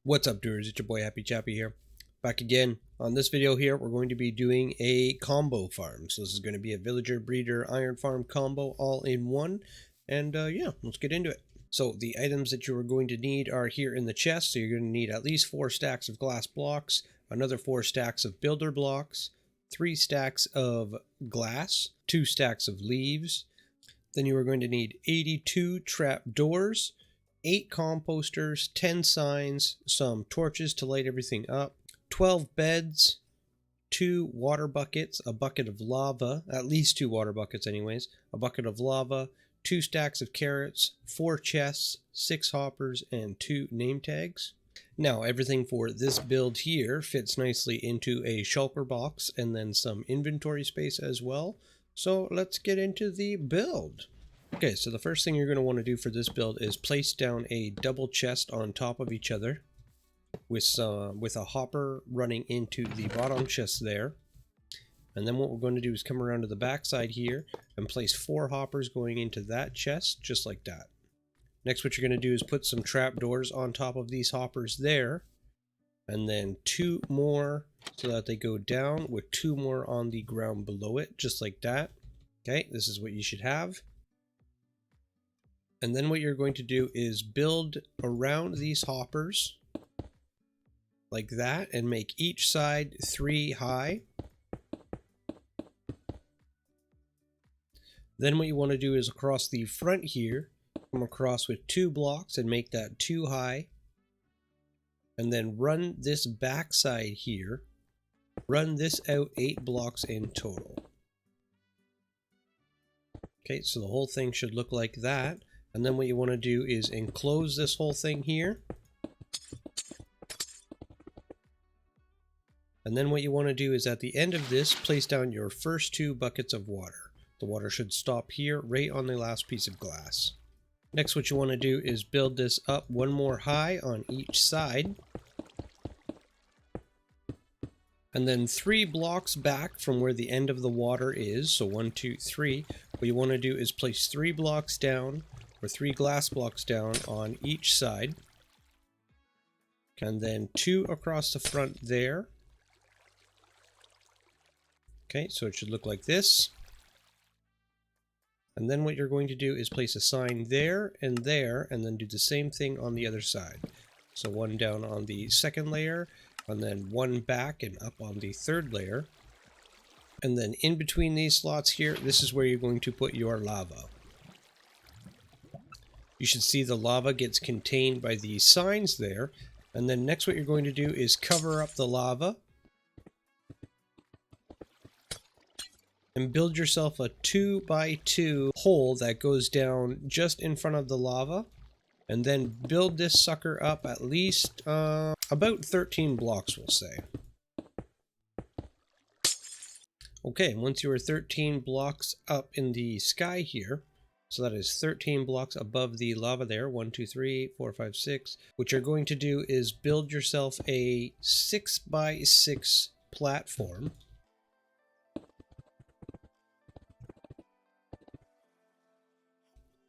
What's up, doers? It's your boy Happy Chappy here. Back again. On this video here, we're going to be doing a combo farm. So this is going to be a villager breeder iron farm combo all in one. And yeah, let's get into it. So the items that you are going to need are here in the chest. So you're going to need at least 4 stacks of glass blocks, another 4 stacks of builder blocks, 3 stacks of glass, 2 stacks of leaves. Then you are going to need 82 trap doors, 8 composters, 10 signs, some torches to light everything up, 12 beds, 2 water buckets, a bucket of lava, at least 2 water buckets anyways, a bucket of lava, 2 stacks of carrots, 4 chests, 6 hoppers, and 2 name tags. Now everything for this build here fits nicely into a shulker box and then some inventory space as well. So let's get into the build. Okay, so the first thing you're going to want to do for this build is place down a double chest on top of each other with a hopper running into the bottom chest there. And then what we're going to do is come around to the back side here and place 4 hoppers going into that chest, just like that. Next, what you're going to do is put some trapdoors on top of these hoppers there, and then 2 more so that they go down with 2 more on the ground below it, just like that. Okay, this is what you should have. And then what you're going to do is build around these hoppers like that and make each side 3 high. Then what you want to do is across the front here, come across with 2 blocks and make that 2 high. And then run this back side here, run this out 8 blocks in total. Okay, so the whole thing should look like that. And then what you want to do is enclose this whole thing here. And then what you want to do is at the end of this, place down your first 2 buckets of water. The water should stop here, right on the last piece of glass. Next, what you want to do is build this up 1 more high on each side. And then 3 blocks back from where the end of the water is, so 1, 2, 3, what you want to do is place 3 blocks down, or 3 glass blocks down on each side. And then 2 across the front there. Okay, so it should look like this. And then what you're going to do is place a sign there, and then do the same thing on the other side. So 1 down on the second layer, and then 1 back and up on the third layer. And then in between these slots here, this is where you're going to put your lava. You should see the lava gets contained by these signs there. And then next what you're going to do is cover up the lava. And build yourself a 2x2 hole that goes down just in front of the lava. And then build this sucker up at least about 13 blocks, we'll say. Okay, once you are 13 blocks up in the sky here, so that is 13 blocks above the lava there, 1, 2, 3, 4, 5, 6. What you're going to do is build yourself a 6x6 platform.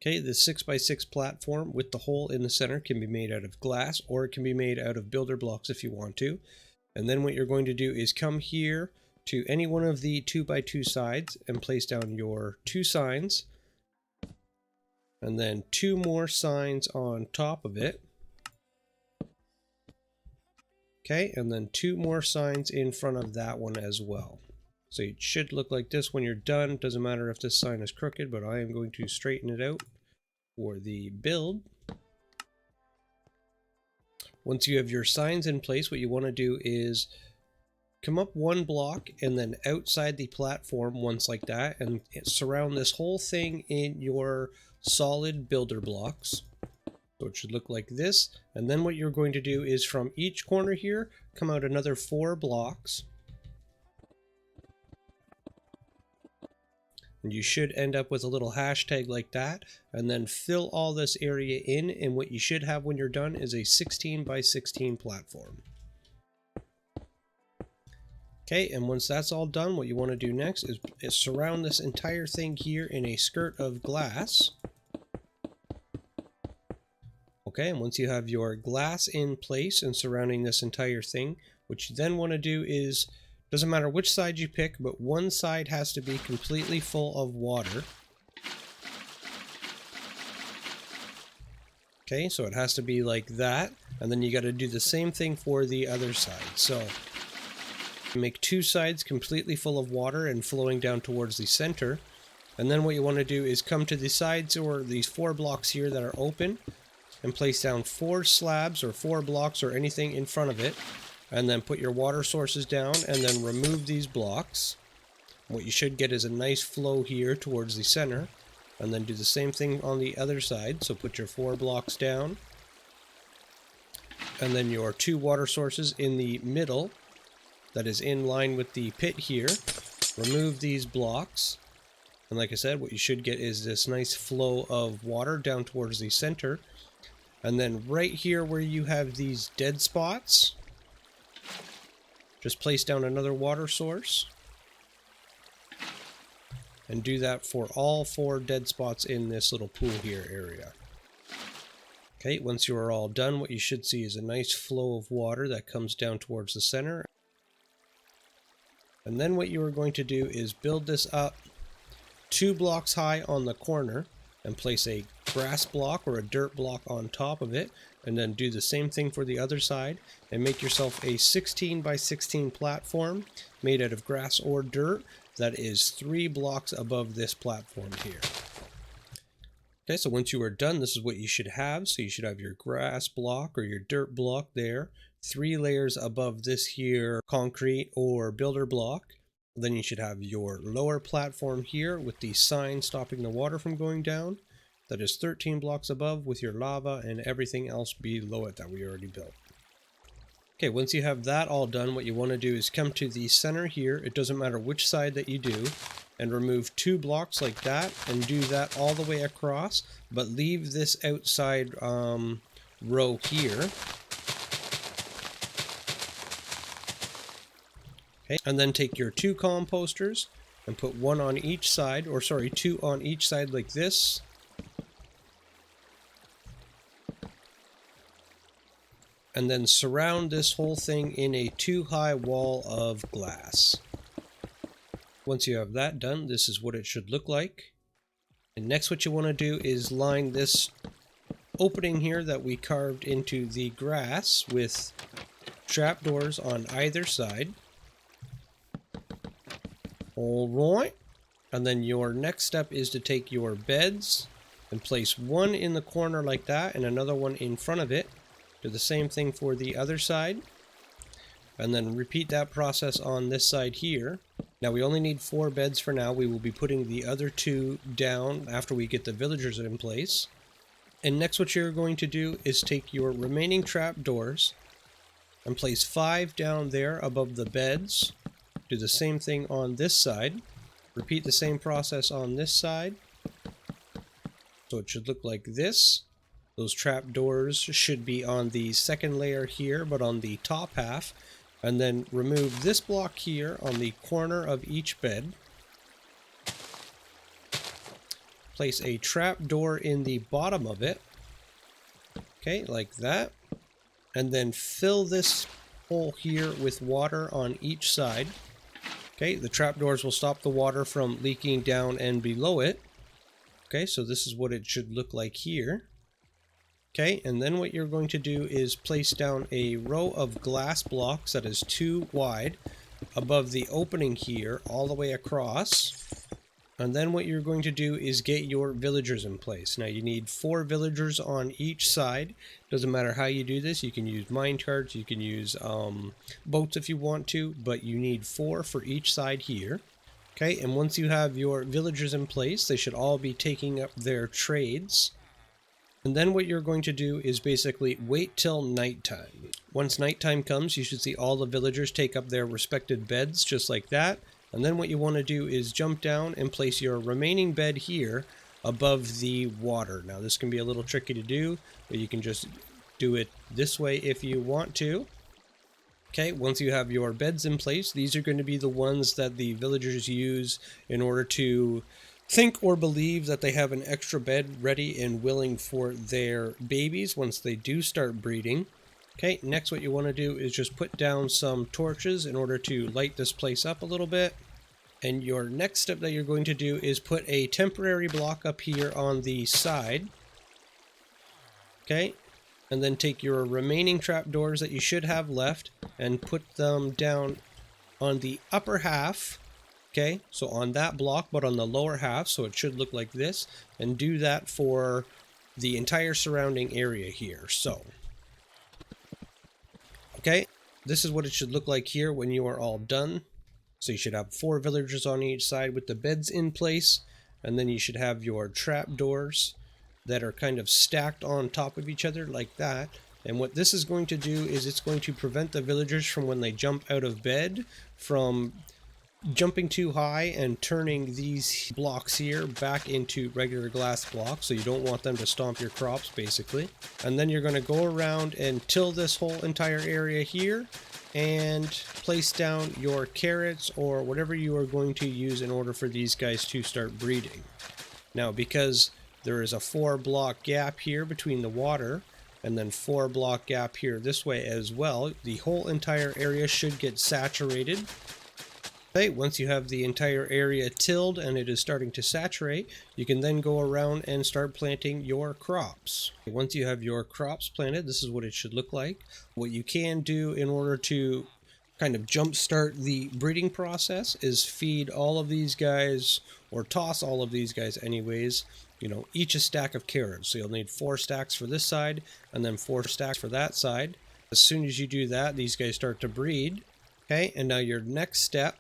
Okay, the 6x6 platform with the hole in the center can be made out of glass, or it can be made out of builder blocks if you want to. And then what you're going to do is come here to any one of the 2x2 sides and place down your 2 signs. And then 2 more signs on top of it. Okay, and then 2 more signs in front of that one as well. So it should look like this when you're done. Doesn't matter if this sign is crooked, but I am going to straighten it out for the build. Once you have your signs in place, what you want to do is come up 1 block and then outside the platform once like that, and surround this whole thing in your solid builder blocks. So it should look like this. And then what you're going to do is from each corner here, come out another 4 blocks. And you should end up with a little hashtag like that, and then fill all this area in, and what you should have when you're done is a 16x16 platform. Okay, and once that's all done, what you want to do next is surround this entire thing here in a skirt of glass. Okay, and once you have your glass in place and surrounding this entire thing, what you then want to do is, doesn't matter which side you pick, but one side has to be completely full of water. Okay, so it has to be like that, and then you got to do the same thing for the other side. So make two sides completely full of water and flowing down towards the center. And then what you want to do is come to the sides, or these 4 blocks here that are open, and place down 4 slabs or 4 blocks or anything in front of it, and then put your water sources down and then remove these blocks. What you should get is a nice flow here towards the center, and then do the same thing on the other side. So put your 4 blocks down, and then your 2 water sources in the middle that is in line with the pit here. Remove these blocks, and like I said, what you should get is this nice flow of water down towards the center. And then right here where you have these dead spots, just place down another water source. And do that for all 4 dead spots in this little pool here area. Okay, once you are all done, what you should see is a nice flow of water that comes down towards the center. And then what you are going to do is build this up 2 blocks high on the corner and place a grass block or a dirt block on top of it, and then do the same thing for the other side and make yourself a 16 by 16 platform made out of grass or dirt that is 3 blocks above this platform here. Okay, so once you are done, this is what you should have. So you should have your grass block or your dirt block there, 3 layers above this here concrete or builder block. Then you should have your lower platform here with the sign stopping the water from going down. That is 13 blocks above with your lava and everything else below it that we already built. Okay, once you have that all done, what you want to do is come to the center here. It doesn't matter which side that you do, and remove 2 blocks like that, and do that all the way across, but leave this outside row here. Okay, and then take your 2 composters and put 1 on each side, or sorry, 2 on each side like this. And then surround this whole thing in a 2-high wall of glass. Once you have that done, this is what it should look like. And next what you want to do is line this opening here that we carved into the grass with trapdoors on either side. Alright. And then your next step is to take your beds and place 1 in the corner like that and another one in front of it. Do the same thing for the other side, and then repeat that process on this side here. Now we only need 4 beds for now. We will be putting the other 2 down after we get the villagers in place. And next what you're going to do is take your remaining trapdoors and place 5 down there above the beds. Do the same thing on this side. Repeat the same process on this side. So it should look like this. Those trapdoors should be on the second layer here, but on the top half. And then remove this block here on the corner of each bed. Place a trapdoor in the bottom of it. Okay, like that. And then fill this hole here with water on each side. Okay, the trapdoors will stop the water from leaking down and below it. Okay, so this is what it should look like here. Okay, and then what you're going to do is place down a row of glass blocks that is 2 wide above the opening here all the way across. And then what you're going to do is get your villagers in place. Now you need 4 villagers on each side. Doesn't matter how you do this. You can use minecarts, you can use boats if you want to, but you need 4 for each side here. Okay, and once you have your villagers in place, they should all be taking up their trades. And then what you're going to do is basically wait till nighttime. Once nighttime comes, you should see all the villagers take up their respective beds just like that. And then what you want to do is jump down and place your remaining bed here above the water. Now this can be a little tricky to do, but you can just do it this way if you want to. Okay, once you have your beds in place, these are going to be the ones that the villagers use in order to think or believe that they have an extra bed ready and willing for their babies once they do start breeding. Okay, next what you want to do is just put down some torches in order to light this place up a little bit. And your next step that you're going to do is put a temporary block up here on the side. Okay, and then take your remaining trapdoors that you should have left and put them down on the upper half. Okay, so on that block, but on the lower half, so it should look like this, and do that for the entire surrounding area here. So, okay, this is what it should look like here when you are all done. So you should have 4 villagers on each side with the beds in place, and then you should have your trapdoors that are kind of stacked on top of each other like that. And what this is going to do is it's going to prevent the villagers from, when they jump out of bed, from jumping too high and turning these blocks here back into regular glass blocks. So you don't want them to stomp your crops basically. And then you're going to go around and till this whole entire area here and place down your carrots or whatever you are going to use in order for these guys to start breeding. Now, because there is a 4-block gap here between the water and then 4-block gap here this way as well, the whole entire area should get saturated. Okay, once you have the entire area tilled and it is starting to saturate, you can then go around and start planting your crops. Once you have your crops planted, this is what it should look like. What you can do in order to kind of jumpstart the breeding process is feed all of these guys, or toss all of these guys anyways, each a stack of carrots. So you'll need 4 stacks for this side and then 4 stacks for that side. As soon as you do that, these guys start to breed. Okay, and now your next step,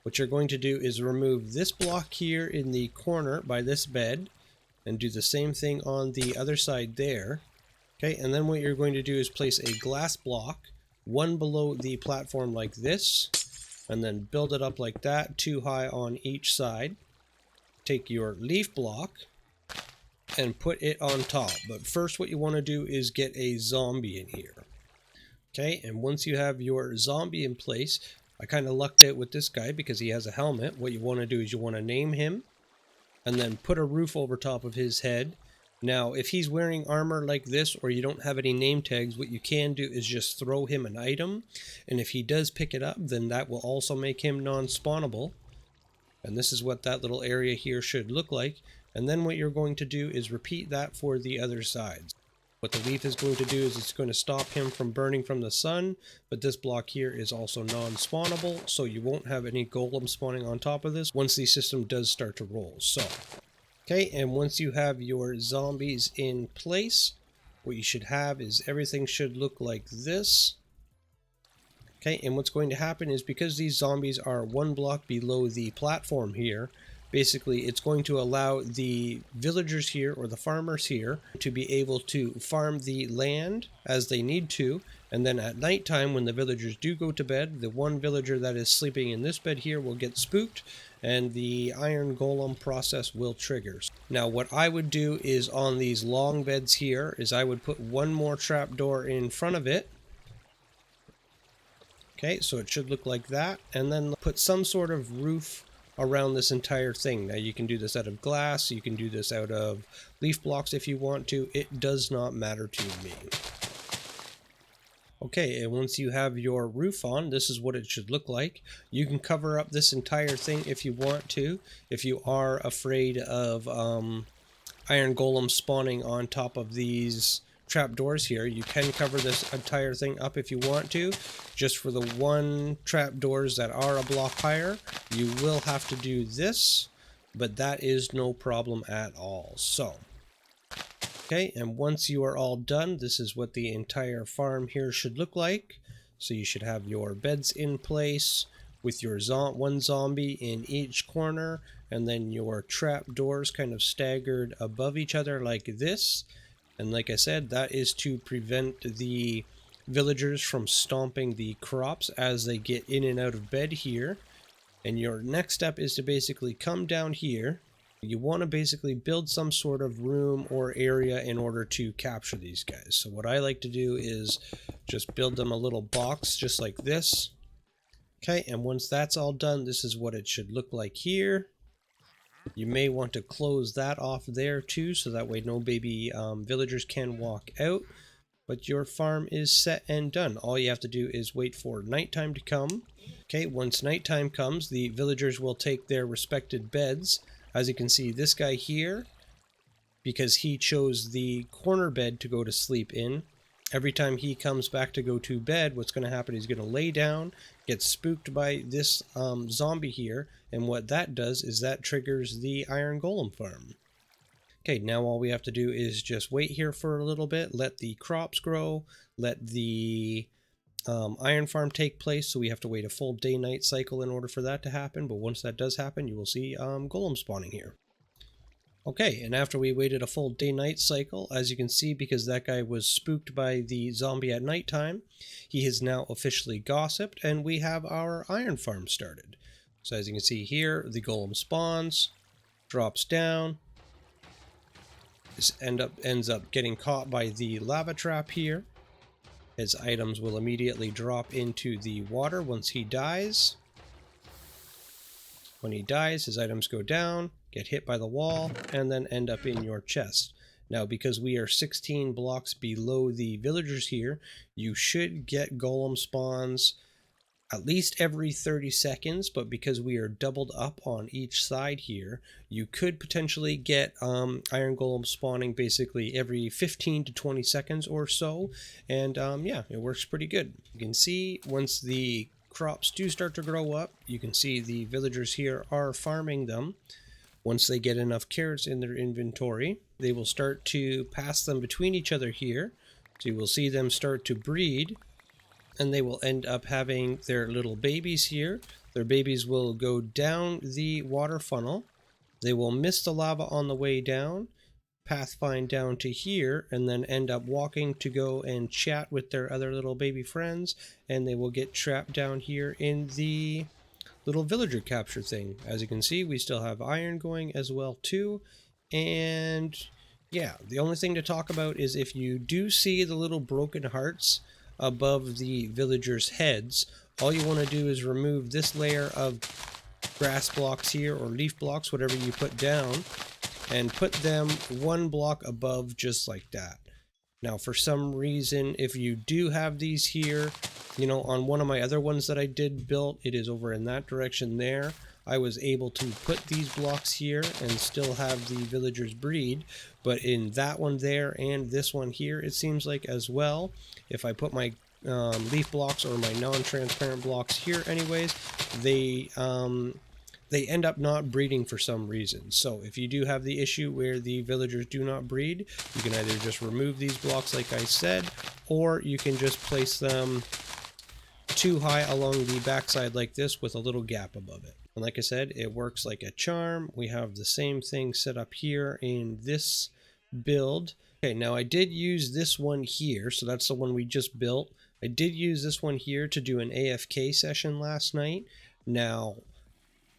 what you're going to do is remove this block here in the corner by this bed and do the same thing on the other side there. Okay, and then what you're going to do is place a glass block, one below the platform like this, and then build it up like that, 2 high on each side. Take your leaf block and put it on top. But first what you want to do is get a zombie in here. Okay, and once you have your zombie in place, I kind of lucked out with this guy because he has a helmet. What you want to do is you want to name him and then put a roof over top of his head. Now, if he's wearing armor like this or you don't have any name tags, what you can do is just throw him an item. And if he does pick it up, then that will also make him non-spawnable. And this is what that little area here should look like. And then what you're going to do is repeat that for the other sides. What the leaf is going to do is it's going to stop him from burning from the sun, but this block here is also non-spawnable, so you won't have any golem spawning on top of this once the system does start to roll. So, okay, and once you have your zombies in place, what you should have is everything should look like this. Okay, and what's going to happen is because these zombies are 1 block below the platform here, basically it's going to allow the villagers here or the farmers here to be able to farm the land as they need to, and then at nighttime when the villagers do go to bed, the one villager that is sleeping in this bed here will get spooked and the iron golem process will trigger. Now what I would do is on these long beds here is I would put 1 more trapdoor in front of it. Okay, so it should look like that, and then put some sort of roof around this entire thing. Now you can do this out of glass, you can do this out of leaf blocks if you want to. It does not matter to me. Okay, and once you have your roof on, this is what it should look like. You can cover up this entire thing if you want to. If you are afraid of iron golem spawning on top of these trapdoors here, you can cover this entire thing up if you want to. Just for the 1 trapdoors that are a block higher, you will have to do this, but that is no problem at all. So, okay, and once you are all done, this is what the entire farm here should look like. So you should have your beds in place with your 1 zombie in each corner, and then your trapdoors kind of staggered above each other like this. And like I said, that is to prevent the villagers from stomping the crops as they get in and out of bed here. And your next step is to basically come down here. You want to basically build some sort of room or area in order to capture these guys. So what I like to do is just build them a little box just like this. Okay, and once that's all done, this is what it should look like here. You may want to close that off there too, so that way no baby villagers can walk out. But your farm is set and done. All you have to do is wait for nighttime to come. Okay, once nighttime comes, the villagers will take their respected beds. As you can see, this guy here, because he chose the corner bed to go to sleep in, every time he comes back to go to bed, what's going to happen is he's going to lay down, get spooked by this zombie here, and what that does is that triggers the iron golem farm. Okay, now all we have to do is just wait here for a little bit, let the crops grow, let the iron farm take place, so we have to wait a full day-night cycle in order for that to happen, but once that does happen, you will see golem spawning here. Okay, and after we waited a full day-night cycle, as you can see, because that guy was spooked by the zombie at nighttime, he has now officially gossiped, and we have our iron farm started. So as you can see here, the golem spawns, drops down, this ends up getting caught by the lava trap here. His items will immediately drop into the water once he dies. When he dies, his items go down, get hit by the wall, and then end up in your chest. Now, because we are 16 blocks below the villagers here, you should get golem spawns at least every 30 seconds, but because we are doubled up on each side here, you could potentially get iron golem spawning basically every 15 to 20 seconds or so, and yeah, it works pretty good. You can see once the crops do start to grow up, you can see the villagers here are farming them. Once they get enough carrots in their inventory, they will start to pass them between each other here, so you will see them start to breed, and they will end up having their little babies here. Their babies will go down the water funnel. They will miss the lava on the way down, pathfind down to here, and then end up walking to go and chat with their other little baby friends, and they will get trapped down here in the little villager capture thing. As you can see, we still have iron going as well too, and yeah, the only thing to talk about is if you do see the little broken hearts above the villagers' heads, all you want to do is remove this layer of grass blocks here, or leaf blocks, whatever you put down, and put them one block above, just like that. Now, for some reason, if you do have these here, you know, on one of my other ones that I did build, it is over in that direction there, I was able to put these blocks here and still have the villagers breed, but in that one there and this one here, it seems like as well, if I put my leaf blocks or my non-transparent blocks here anyways, they end up not breeding for some reason. So if you do have the issue where the villagers do not breed, you can either just remove these blocks like I said, or you can just place them too high along the backside like this with a little gap above it. And like I said, it works like a charm. We have the same thing set up here in this build. Okay, now I did use this one here, so that's the one we just built. I did use this one here to do an AFK session last night. Now,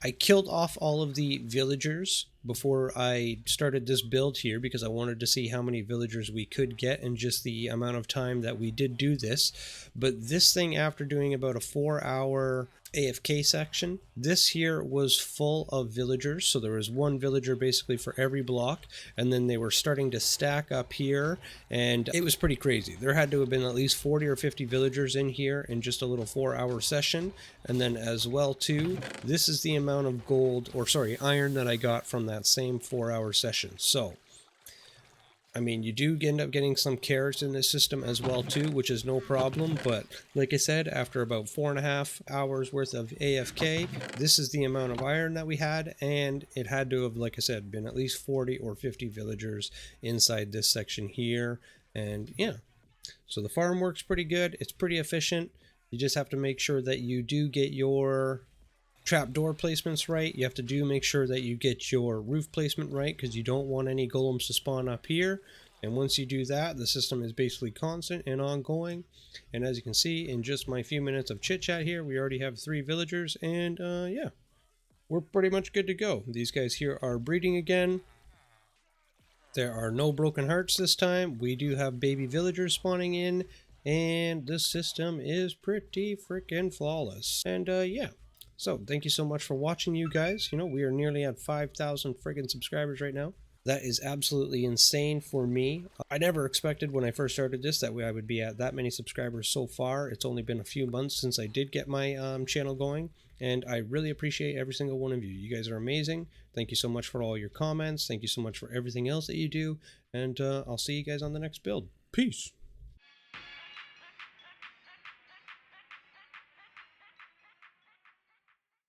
I killed off all of the villagers before I started this build here because I wanted to see how many villagers we could get in just the amount of time that we did do this. But this thing, after doing about a 4-hour AFK section, this here was full of villagers. So there was one villager basically for every block, and then they were starting to stack up here, and it was pretty crazy. There had to have been at least 40 or 50 villagers in here in just a little 4-hour session. And then as well too, this is the amount of gold, or sorry, iron that I got from that same 4-hour session. So I mean, you do end up getting some carrots in this system as well too, which is no problem, but like I said, after about 4.5 hours worth of AFK, this is the amount of iron that we had, and it had to have, like I said, been at least 40 or 50 villagers inside this section here, and yeah. So the farm works pretty good, it's pretty efficient. You just have to make sure that you do get your trapdoor placements right. You have to make sure that you get your roof placement right, because you don't want any golems to spawn up here. And once you do that, the system is basically constant and ongoing. And as you can see, in just my few minutes of chit chat here, we already have 3 villagers, and yeah, we're pretty much good to go. These guys here are breeding again. There are no broken hearts this time. We do have baby villagers spawning in, and the system is pretty freaking flawless. And yeah, So thank you so much for watching, you guys. You know, we are nearly at 5,000 friggin' subscribers right now. That is absolutely insane for me. I never expected when I first started this that I would be at that many subscribers so far. It's only been a few months since I did get my channel going, and I really appreciate every single one of you. You guys are amazing. Thank you so much for all your comments. Thank you so much for everything else that you do, and I'll see you guys on the next build. Peace.